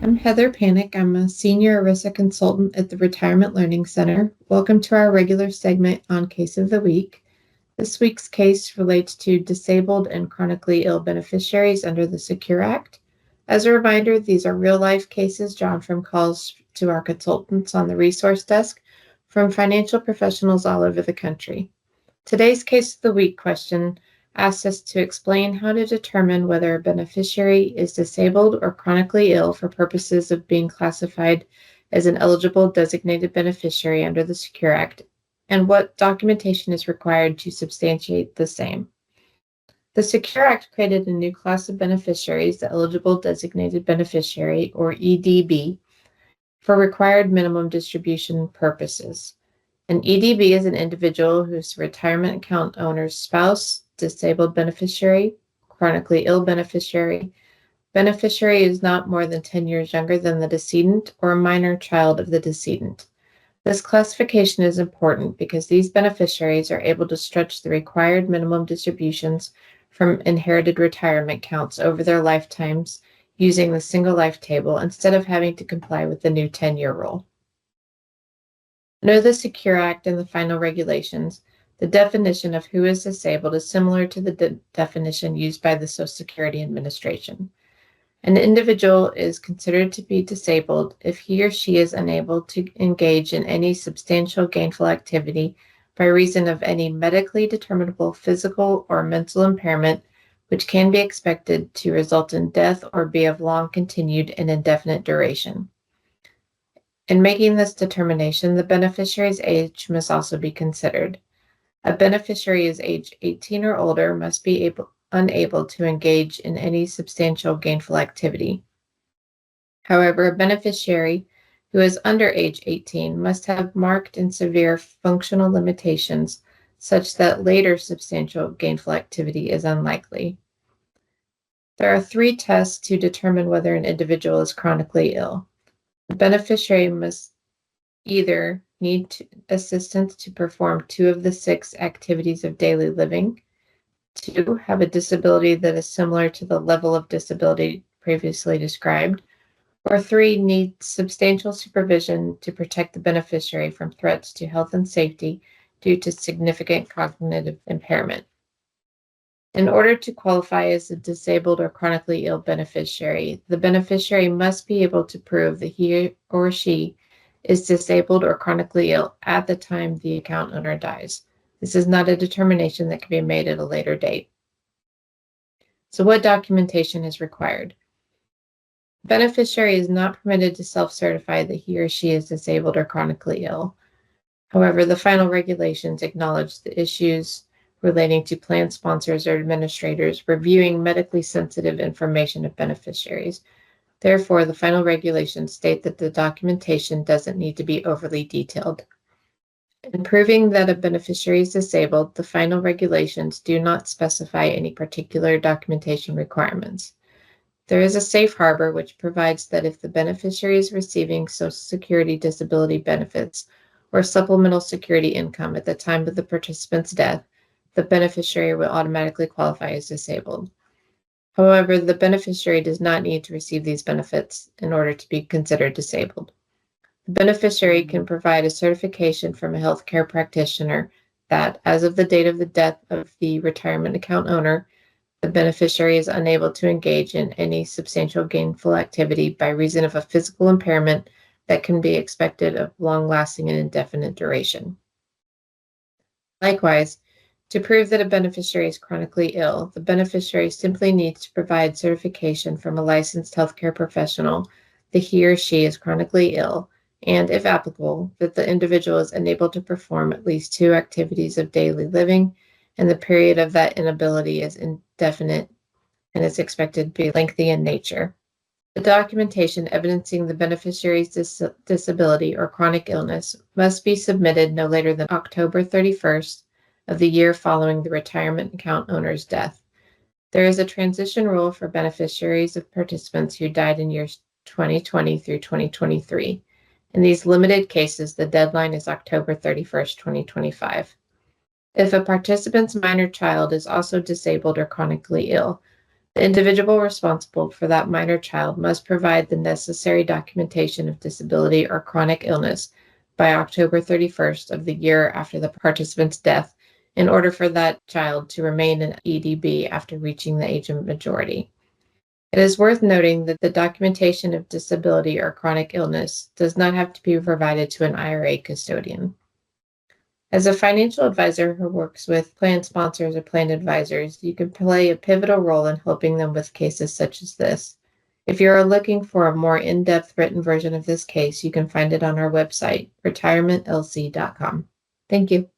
I'm Heather Panick. I'm a senior ERISA consultant at the Retirement Learning Center. Welcome to our regular segment on Case of the Week. This week's case relates to disabled and chronically ill beneficiaries under the Secure Act. As a reminder, these are real-life cases drawn from calls to our consultants on the resource desk from financial professionals all over the country. Today's Case of the Week question asks us to explain how to determine whether a beneficiary is disabled or chronically ill for purposes of being classified as an eligible designated beneficiary under the Secure Act, and what documentation is required to substantiate the same. The Secure Act created a new class of beneficiaries, the eligible designated beneficiary, or EDB, for required minimum distribution purposes. An EDB is an individual whose retirement account owner's spouse, disabled beneficiary, chronically ill beneficiary is not more than 10 years younger than the decedent or a minor child of the decedent. This classification is important because these beneficiaries are able to stretch the required minimum distributions from inherited retirement counts over their lifetimes using the single life table instead of having to comply with the new 10-year rule. Under the Secure Act and the final regulations, the definition of who is disabled is similar to the definition used by the Social Security Administration. An individual is considered to be disabled if he or she is unable to engage in any substantial gainful activity by reason of any medically determinable physical or mental impairment which can be expected to result in death or be of long continued and indefinite duration. In making this determination, the beneficiary's age must also be considered. A beneficiary is age 18 or older must be unable to engage in any substantial gainful activity. However, a beneficiary who is under age 18 must have marked and severe functional limitations such that later substantial gainful activity is unlikely. There are 3 tests to determine whether an individual is chronically ill. The beneficiary must either need assistance to perform 2 of the 6 activities of daily living, 2, have a disability that is similar to the level of disability previously described, or 3, need substantial supervision to protect the beneficiary from threats to health and safety due to significant cognitive impairment. In order to qualify as a disabled or chronically ill beneficiary, the beneficiary must be able to prove that he or she is disabled or chronically ill at the time the account owner dies. This is not a determination that can be made at a later date. So what documentation is required? The beneficiary is not permitted to self-certify that he or she is disabled or chronically ill. However, the final regulations acknowledge the issues relating to plan sponsors or administrators reviewing medically sensitive information of beneficiaries. Therefore, the final regulations state that the documentation doesn't need to be overly detailed. In proving that a beneficiary is disabled, the final regulations do not specify any particular documentation requirements. There is a safe harbor which provides that if the beneficiary is receiving Social Security disability benefits or supplemental security income at the time of the participant's death, the beneficiary will automatically qualify as disabled. However, the beneficiary does not need to receive these benefits in order to be considered disabled. The beneficiary can provide a certification from a healthcare practitioner that, as of the date of the death of the retirement account owner, the beneficiary is unable to engage in any substantial gainful activity by reason of a physical impairment that can be expected of long-lasting and indefinite duration. Likewise, to prove that a beneficiary is chronically ill, the beneficiary simply needs to provide certification from a licensed healthcare professional that he or she is chronically ill, and, if applicable, that the individual is unable to perform at least 2 activities of daily living, and the period of that inability is indefinite and is expected to be lengthy in nature. The documentation evidencing the beneficiary's disability or chronic illness must be submitted no later than October 31st of the year following the retirement account owner's death. There is a transition rule for beneficiaries of participants who died in years 2020 through 2023. In these limited cases, the deadline is October 31st, 2025. If a participant's minor child is also disabled or chronically ill, The individual responsible for that minor child must provide the necessary documentation of disability or chronic illness by October 31st of the year after the participant's death in order for that child to remain an EDB after reaching the age of majority. It is worth noting that the documentation of disability or chronic illness does not have to be provided to an IRA custodian. As a financial advisor who works with plan sponsors or plan advisors, you can play a pivotal role in helping them with cases such as this. If you are looking for a more in-depth written version of this case, you can find it on our website, retirementlc.com. Thank you.